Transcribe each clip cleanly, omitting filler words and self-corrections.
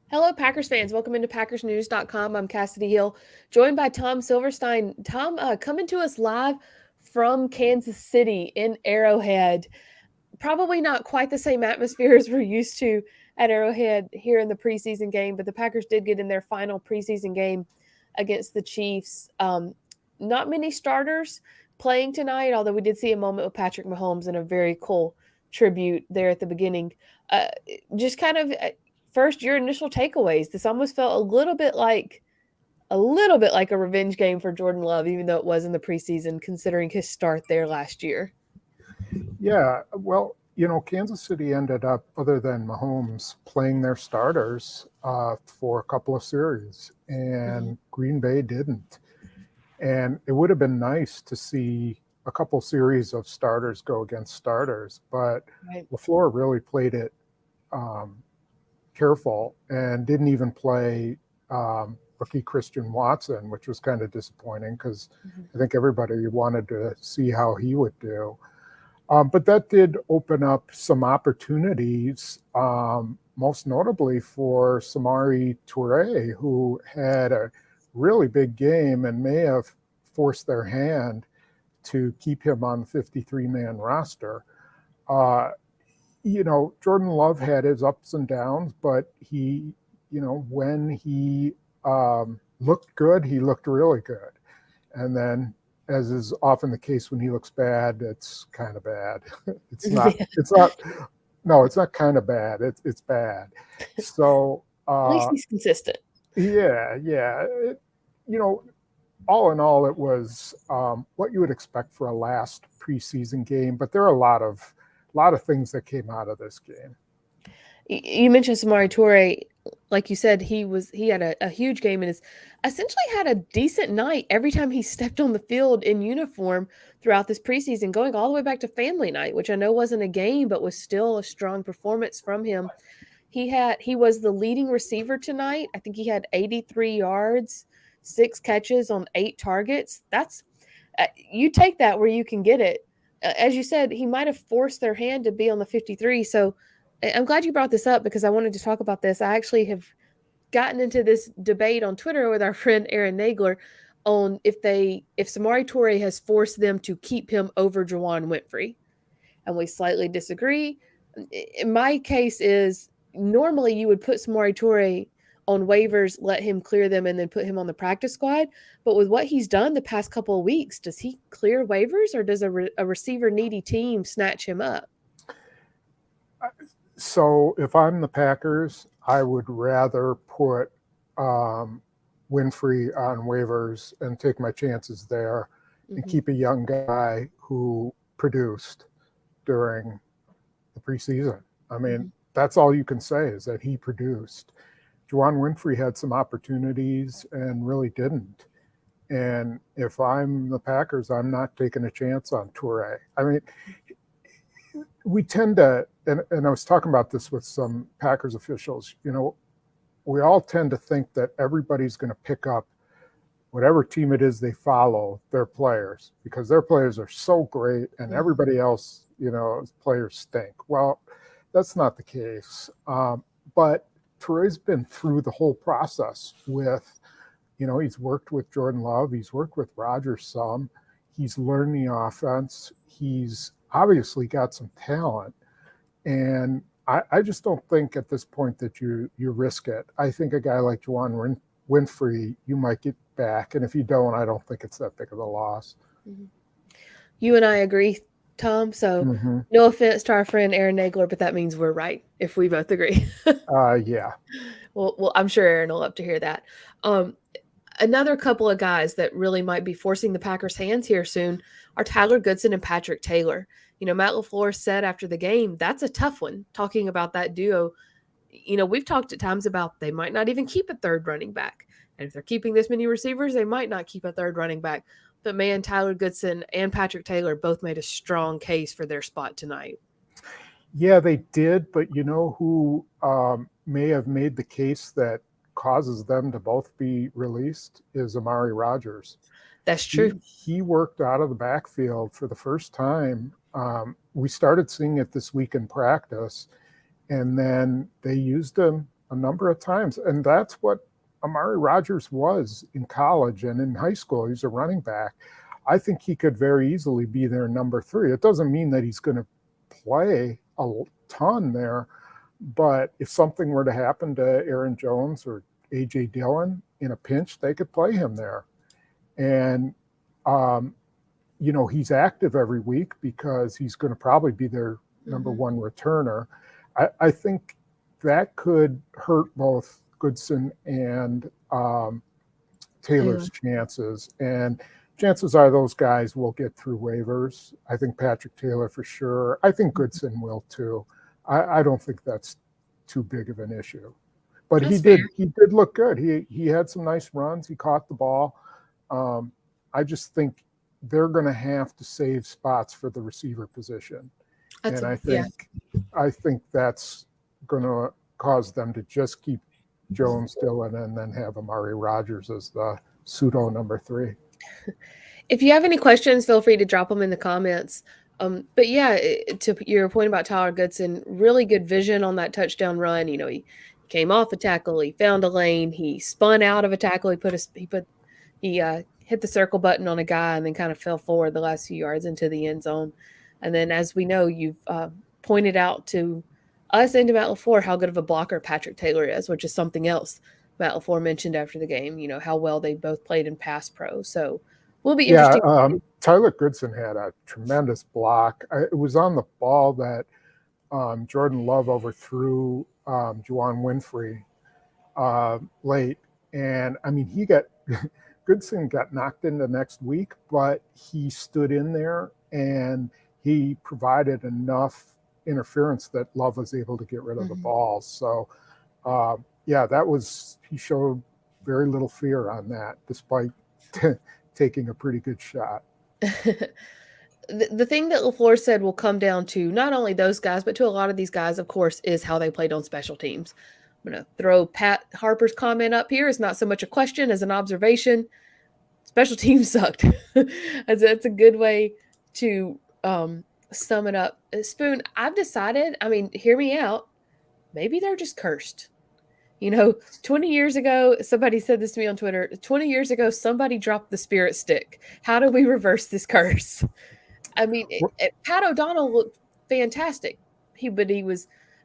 Hello, Packers fans. Welcome into PackersNews.com. I'm Kassidy Hill, joined by Tom Silverstein. Tom, coming to us live from Kansas City in Arrowhead. Probably not quite the same atmosphere as we're used to at Arrowhead here in the preseason game, but the Packers did get in their final preseason game against the Chiefs. Not many starters playing tonight, although we did see a moment with Patrick Mahomes and a very cool tribute there at the beginning. Uh, just kind of first your initial takeaways. This almost felt a little bit like a revenge game for Jordan Love, even though it was in the preseason, considering his start there last year. Yeah, well, Kansas City ended up, other than Mahomes, playing their starters for a couple of series, Mm-hmm. and Green Bay didn't. And it would have been nice to see a couple series of starters go against starters, but Right. LaFleur really played it um, careful and didn't even play rookie Christian Watson, which was kind of disappointing because Mm-hmm. I think everybody wanted to see how he would do. But that did open up some opportunities, most notably for Samari Toure, who had a really big game and may have forced their hand to keep him on the 53-man roster. Uh, Jordan Love had his ups and downs, but when he looked good, he looked really good. And then, as is often the case when he looks bad, it's kind of bad. it's not. Yeah. It's not. No, it's not kind of bad. It's bad. So At least he's consistent. yeah. You know, all in all, it was what you would expect for a last preseason game. But there are a lot of things that came out of this game. You mentioned Samari Toure, like you said, he had a huge game and is essentially had a decent night every time he stepped on the field in uniform throughout this preseason, going all the way back to family night, which I know wasn't a game, but was still a strong performance from him. He was the leading receiver tonight. I think he had 83 yards, 6 catches on 8 targets. That's you take that where you can get it. As you said, he might have forced their hand to be on the 53. So I'm glad you brought this up because I wanted to talk about this. I actually have gotten into this debate on Twitter with our friend Aaron Nagler on if Samari Toure has forced them to keep him over Jawan Winfrey, and we slightly disagree. In my case is normally you would put Samari Toure on waivers, let him clear them, and then put him on the practice squad. But with what he's done the past couple of weeks, does he clear waivers or does a receiver needy team snatch him up? So if I'm the Packers, I would rather put um, Winfrey on waivers and take my chances there and Mm-hmm. keep a young guy who produced during the preseason. I Mm-hmm. mean, that's all you can say is that he produced. Juwan Winfrey had some opportunities and really didn't. And if I'm the Packers, I'm not taking a chance on Toure. I mean, we tend to, and I was talking about this with some Packers officials, we all tend to think that everybody's going to pick up whatever team it is they follow, their players, because their players are so great and Mm-hmm. everybody else, players stink. Well, that's not the case. But Troy's been through the whole process with, he's worked with Jordan Love, he's worked with Rodgers some, he's learned the offense, he's obviously got some talent. And I just don't think at this point that you risk it. I think a guy like Juwan Winfrey, you might get back. And if you don't, I don't think it's that big of a loss. Mm-hmm. You and I agree, Tom. So Mm-hmm. no offense to our friend Aaron Nagler, but that means we're right if we both agree. Yeah. Well, I'm sure Aaron will love to hear that. Um, Another couple of guys that really might be forcing the Packers' hands here soon are Tyler Goodson and Patrick Taylor. Matt LaFleur said after the game, that's a tough one, talking about that duo. We've talked at times about they might not even keep a third running back. And if they're keeping this many receivers, they might not keep a third running back. But man, Tyler Goodson and Patrick Taylor both made a strong case for their spot tonight. Yeah, they did. But you know who may have made the case that causes them to both be released is Amari Rodgers. That's true. He worked out of the backfield for the first time. We started seeing it this week in practice, and then they used him a number of times. And that's what Amari Rogers was in college and in high school. He's a running back. I think he could very easily be their number 3. It doesn't mean that he's going to play a ton there, but if something were to happen to Aaron Jones or A.J. Dillon in a pinch, they could play him there. And, he's active every week because he's going to probably be their number 1 returner. I think that could hurt both Goodson and Taylor's chances. And chances are those guys will get through waivers. I think Patrick Taylor for sure. I think Goodson will too. I don't think that's too big of an issue. But he did look good. He had some nice runs. He caught the ball. I just think they're going to have to save spots for the receiver position. I think that's going to cause them to just keep Jones, Dillon, and then have Amari Rogers as the pseudo number 3. If you have any questions, feel free to drop them in the comments. But yeah, to your point about Tyler Goodson, really good vision on that touchdown run. He came off a tackle, he found a lane, he spun out of a tackle, he hit the circle button on a guy and then kind of fell forward the last few yards into the end zone. And then, as we know, you've pointed out to us and to Matt LaFleur how good of a blocker Patrick Taylor is, which is something else Matt LaFleur mentioned after the game, how well they both played in pass pro. So will be interesting. Tyler Goodson had a tremendous block. It was on the ball that Jordan Love overthrew Juwan Winfrey late. And, Goodson got knocked in the next week, but he stood in there and he provided enough interference that Love was able to get rid of the ball. So, he showed very little fear on that, despite taking a pretty good shot. The thing that LaFleur said will come down to not only those guys, but to a lot of these guys, of course, is how they played on special teams. I'm going to throw Pat Harper's comment up here. It's not so much a question as an observation. Special teams sucked. That's a good way to sum it up. Spoon, I've decided, hear me out, maybe they're just cursed. 20 years ago, somebody said this to me on Twitter, 20 years ago, somebody dropped the spirit stick. How do we reverse this curse? Pat O'Donnell looked fantastic.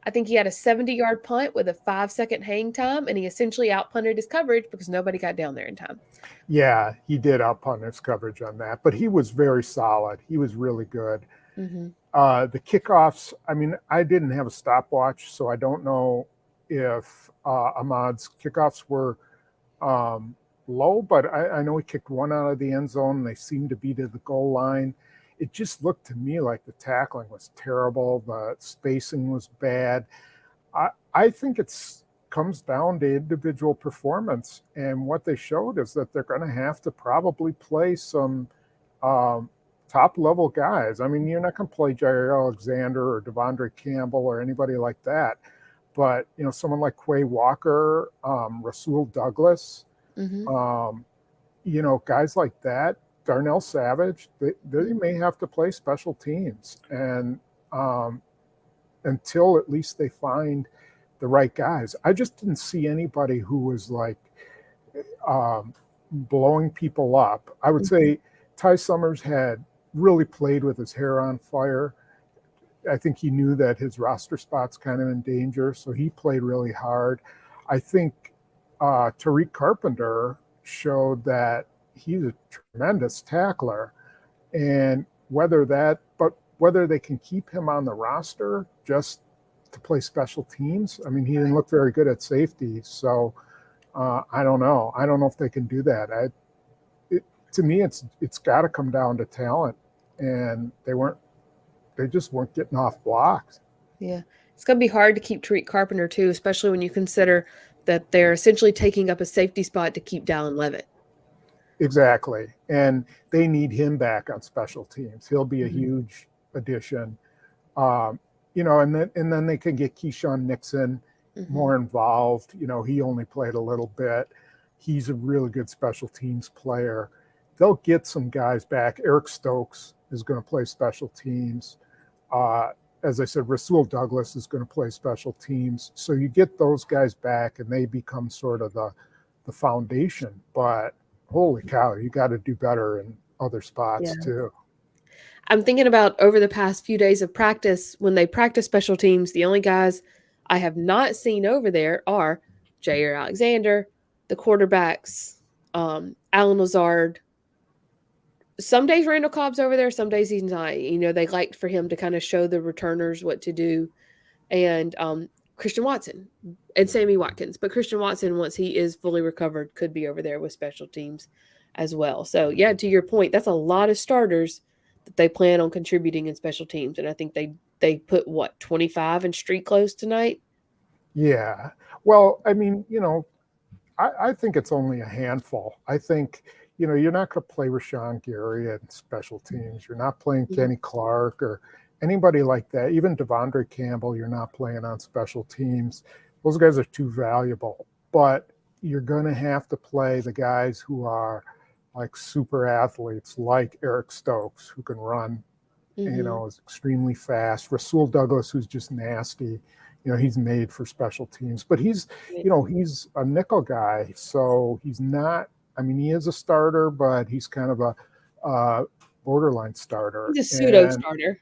I think he had a 70-yard punt with a 5-second hang time, and he essentially outpunted his coverage because nobody got down there in time. Yeah, he did outpunt his coverage on that, but he was very solid. He was really good. The kickoffs, I didn't have a stopwatch, so I don't know if Ahmad's kickoffs were low, but I know he kicked one out of the end zone, and they seemed to be to the goal line. It just looked to me like the tackling was terrible. The spacing was bad. I think it's comes down to individual performance. And what they showed is that they're going to have to probably play some top-level guys. You're not going to play Jair Alexander or Devondre Campbell or anybody like that. But, someone like Quay Walker, Rasul Douglas, guys like that, Darnell Savage, they may have to play special teams. And until at least they find the right guys. I just didn't see anybody who was like blowing people up. I would say Ty Summers had really played with his hair on fire. I think he knew that his roster spot's kind of in danger, so he played really hard. I think Tariq Carpenter showed that he's a tremendous tackler, and whether they can keep him on the roster just to play special teams. He didn't look very good at safety, so I don't know. I don't know if they can do that. To me, it's got to come down to talent, and they just weren't getting off blocks. Yeah, it's going to be hard to keep Tariq Carpenter too, especially when you consider that they're essentially taking up a safety spot to keep Dallin Levitt. Exactly. And they need him back on special teams. He'll be a huge addition. And then they can get Keyshawn Nixon more involved. He only played a little bit. He's a really good special teams player. They'll get some guys back. Eric Stokes is going to play special teams. as I said, Rasul Douglas is going to play special teams. So you get those guys back and they become sort of the foundation. But holy cow, you got to do better in other spots Yeah. too. I'm thinking about over the past few days of practice, when they practice special teams, the only guys I have not seen over there are Jair Alexander, the quarterbacks, Alan Lazard. Some days Randall Cobb's over there, some days he's not. They like for him to kind of show the returners what to do. And Christian Watson and Sammy Watkins. But Christian Watson, once he is fully recovered, could be over there with special teams as well. So, yeah, to your point, that's a lot of starters that they plan on contributing in special teams. And I think they put, 25 in street clothes tonight? Yeah. Well, I mean, I think it's only a handful. I think, you're not going to play Rashawn Gary in special teams. You're not playing Kenny Clark or anybody like that. Even Devondre Campbell, you're not playing on special teams. Those guys are too valuable. But you're going to have to play the guys who are like super athletes, like Eric Stokes, who can run, is extremely fast. Rasul Douglas, who's just nasty. He's made for special teams, but he's he's a nickel guy. So he's not, he is a starter, but he's kind of a borderline starter. He's a pseudo starter.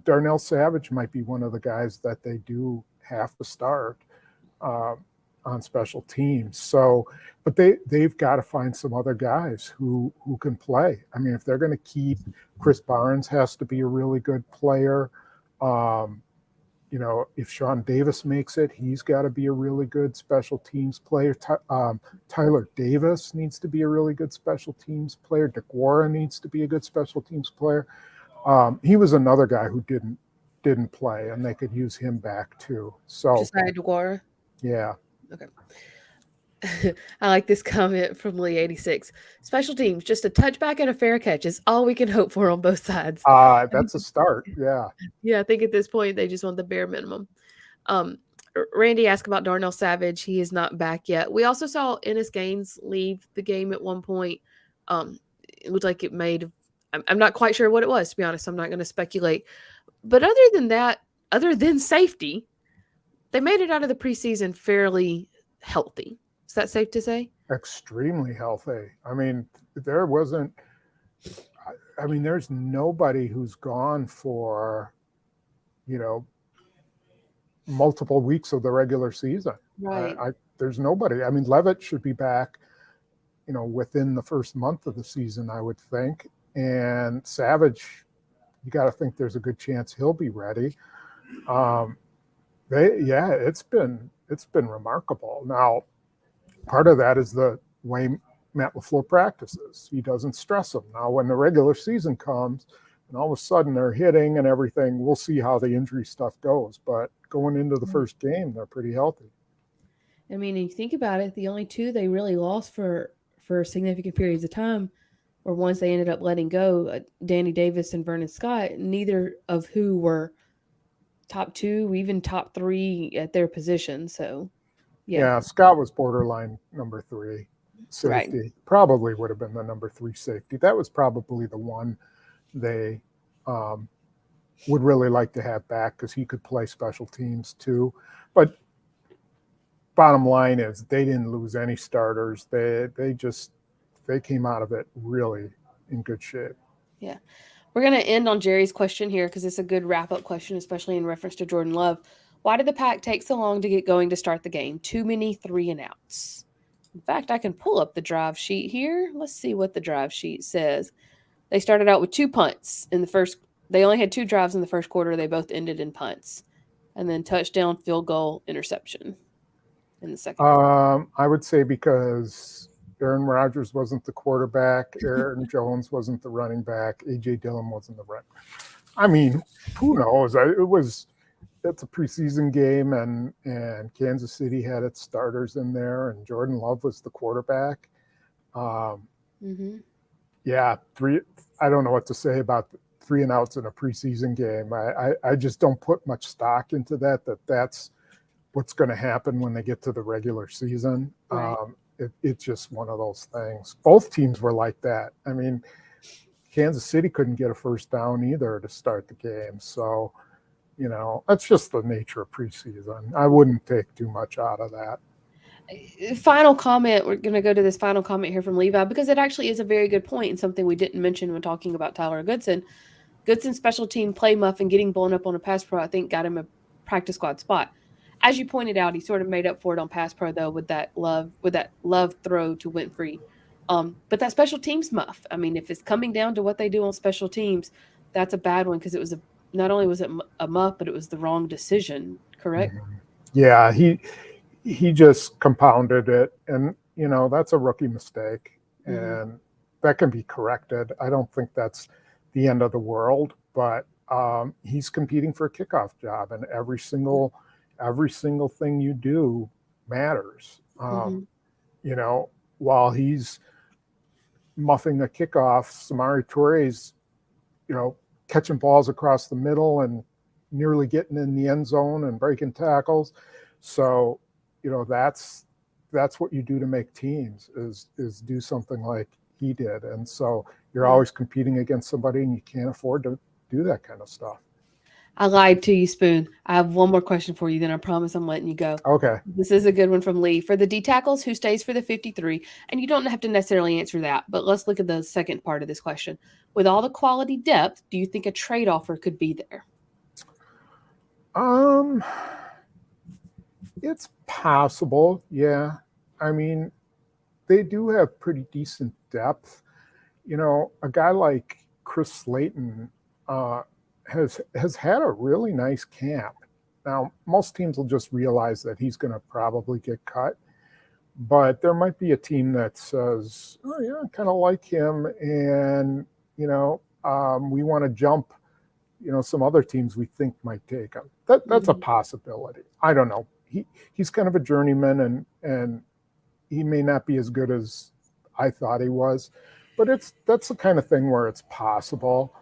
Darnell Savage might be one of the guys that they do have to start on special teams. So, but they've got to find some other guys who can play. If they're going to keep, Chris Barnes has to be a really good player. If Sean Davis makes it, he's got to be a really good special teams player. Tyler Davis needs to be a really good special teams player. DeGuara needs to be a good special teams player. He was another guy who didn't play, and they could use him back too. So Josiah DeGuara? Yeah. Okay. I like this comment from Lee86. Special teams, just a touchback and a fair catch is all we can hope for on both sides. That's a start. Yeah. Yeah, I think at this point they just want the bare minimum. Randy asked about Darnell Savage. He is not back yet. We also saw Ennis Gaines leave the game at one point. It looked like it made – I'm not quite sure what it was, to be honest. I'm not going to speculate. But other than that, other than safety, they made it out of the preseason fairly healthy. Is that safe to say? Extremely healthy. There wasn't – there's nobody who's gone for, multiple weeks of the regular season. Right. There's nobody. Levitt should be back, within the first month of the season, I would think. And Savage, you got to think there's a good chance he'll be ready. It's been remarkable. Now, part of that is the way Matt LaFleur practices. He doesn't stress them. Now, when the regular season comes and all of a sudden they're hitting and everything, we'll see how the injury stuff goes. But going into the first game, they're pretty healthy. If you think about it, the only two they really lost for significant periods of time were ones they ended up letting go, Danny Davis and Vernon Scott, neither of who were top two, even top three at their position. So, yeah, Scott was borderline number 3 safety. Right. Probably would have been the number 3 safety. That was probably the one they would really like to have back because he could play special teams too. But bottom line is they didn't lose any starters. They came out of it really in good shape. Yeah. We're going to end on Jerry's question here because it's a good wrap-up question, especially in reference to Jordan Love. Why did the Pack take so long to get going to start the game? Too many 3-and-outs. In fact, I can pull up the drive sheet here. Let's see what the drive sheet says. They started out with 2 punts in the first. They only had 2 drives in the first quarter. They both ended in punts. And then touchdown, field goal, interception in the second. I would say because Aaron Rodgers wasn't the quarterback, Aaron Jones wasn't the running back, A.J. Dillon wasn't the running. Who knows? It's a preseason game, and Kansas City had its starters in there, and Jordan Love was the quarterback. Yeah, I don't know what to say about 3-and-outs in a preseason game. I just don't put much stock into that's what's going to happen when they get to the regular season. Right. It's just one of those things. Both teams were like that. Kansas City couldn't get a first down either to start the game. So, That's just the nature of preseason. I wouldn't take too much out of that. Final comment. We're going to go to this final comment here from Levi because it actually is a very good point and something we didn't mention when talking about Tyler Goodson. Goodson's special team play muff and getting blown up on a pass pro, I think, got him a practice squad spot. As you pointed out, he sort of made up for it on pass pro though with that love throw to Winfrey. But that special teams muff. I mean, if it's coming down to what they do on special teams, that's a bad one because it was not only was it a muff, but it was the wrong decision. Correct? Mm-hmm. Yeah, he just compounded it, and that's a rookie mistake, and that can be corrected. I don't think that's the end of the world, but he's competing for a kickoff job, and every single thing you do matters. While he's muffing a kickoff, Samari Toure's catching balls across the middle and nearly getting in the end zone and breaking tackles. So that's what you do to make teams is do something like he did. And so you're always competing against somebody, and you can't afford to do that kind of stuff. I lied to you, Spoon. I have one more question for you, then I promise I'm letting you go. Okay. This is a good one from Lee. For the D tackles, who stays for the 53? And you don't have to necessarily answer that, but let's look at the second part of this question. With all the quality depth, do you think a trade offer could be there? It's possible, yeah. I mean, they do have pretty decent depth. A guy like Chris Slayton has had a really nice camp. Now, most teams will just realize that he's going to probably get cut, but there might be a team that says, "Oh yeah, I kind of like him, and we want to jump." Some other teams we think might take him. That's a possibility. I don't know. He's kind of a journeyman, and he may not be as good as I thought he was, but that's the kind of thing where it's possible.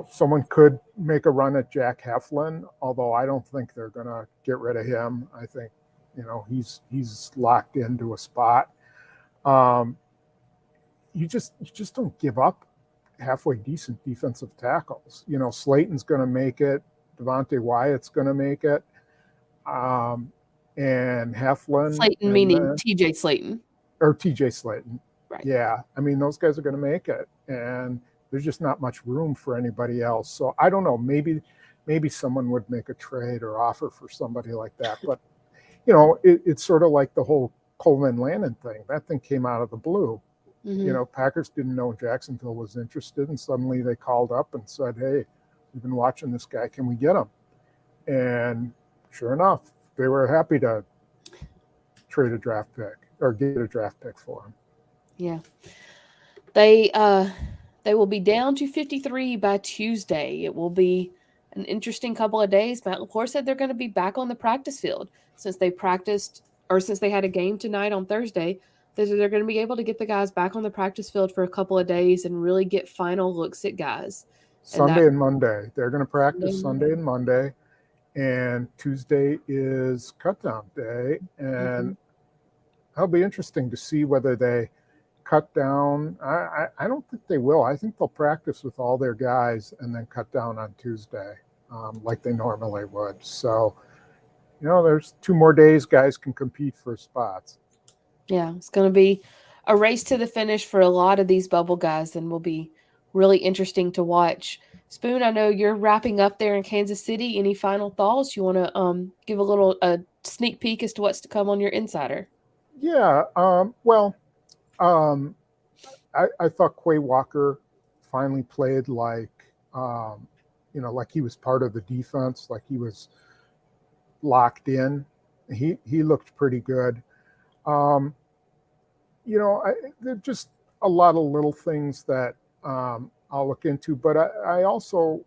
Someone could make a run at Jack Heflin, although I don't think they're going to get rid of him. I think, he's locked into a spot. You just don't give up halfway decent defensive tackles. Slayton's going to make it. Devontae Wyatt's going to make it. And Heflin. Slayton, meaning TJ Slayton. Or TJ Slayton. Right. Yeah. I mean, those guys are going to make it. And there's just not much room for anybody else. So I don't know. Maybe someone would make a trade or offer for somebody like that. But, it's sort of like the whole Coleman Lannon thing. That thing came out of the blue. Packers didn't know Jacksonville was interested, and suddenly they called up and said, "Hey, we've been watching this guy. Can we get him?" And sure enough, they were happy to trade a draft pick or get a draft pick for him. Yeah. They will be down to 53 by Tuesday. It will be an interesting couple of days. Matt LaFleur said they're going to be back on the practice field since they had a game tonight on Thursday. They're going to be able to get the guys back on the practice field for a couple of days and really get final looks at guys. Sunday and Monday. They're going to practice Sunday and Monday. And Tuesday is cutdown day. And that'll be interesting to see whether they cut down. I don't think they will. I think they'll practice with all their guys and then cut down on Tuesday like they normally would. So, there's 2 more days guys can compete for spots. Yeah, it's going to be a race to the finish for a lot of these bubble guys, and will be really interesting to watch. Spoon, I know you're wrapping up there in Kansas City. Any final thoughts? You want to give a sneak peek as to what's to come on your Insider? Yeah, I thought Quay Walker finally played like he was part of the defense, like he was locked in. He looked pretty good. There's just a lot of little things that I'll look into, but I also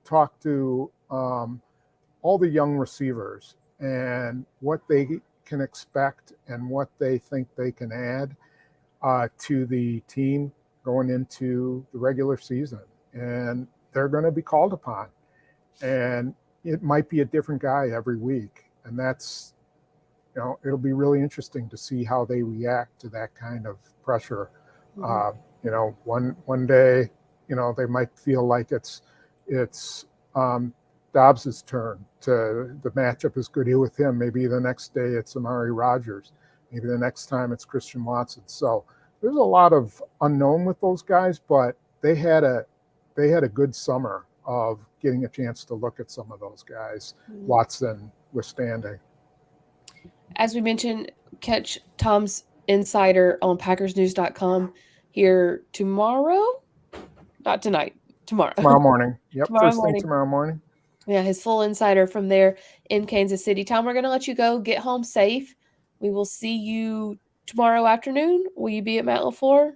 talked to all the young receivers and what they can expect and what they think they can add to the team going into the regular season. And they're going to be called upon. And it might be a different guy every week. And that's, it'll be really interesting to see how they react to that kind of pressure. One day, they might feel like it's Dobbs' turn. The matchup is good with him. Maybe the next day it's Amari Rogers. Maybe the next time it's Christian Watson. So there's a lot of unknown with those guys, but they had a good summer of getting a chance to look at some of those guys, Watson withstanding. As we mentioned, catch Tom's Insider on PackersNews.com here tomorrow. Not tonight. Tomorrow. Tomorrow morning. Yep. Tomorrow First thing tomorrow morning. Yeah, his full insider from there in Kansas City. Tom, we're going to let you go. Get home safe. We will see you tomorrow afternoon. Will you be at Matt LaFleur?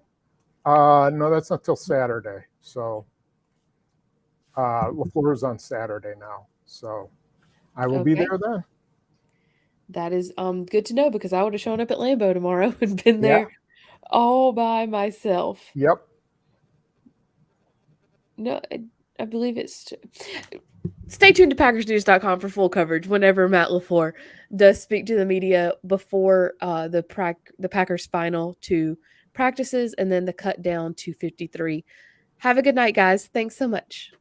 No, that's not till Saturday. So LaFleur is on Saturday now. So I will be there then. That is good to know, because I would have shown up at Lambeau tomorrow and been there all by myself. Yep. No, I believe it's... Stay tuned to PackersNews.com for full coverage whenever Matt LaFleur does speak to the media before the Packers' final 2 practices and then the cut down to 53. Have a good night, guys. Thanks so much.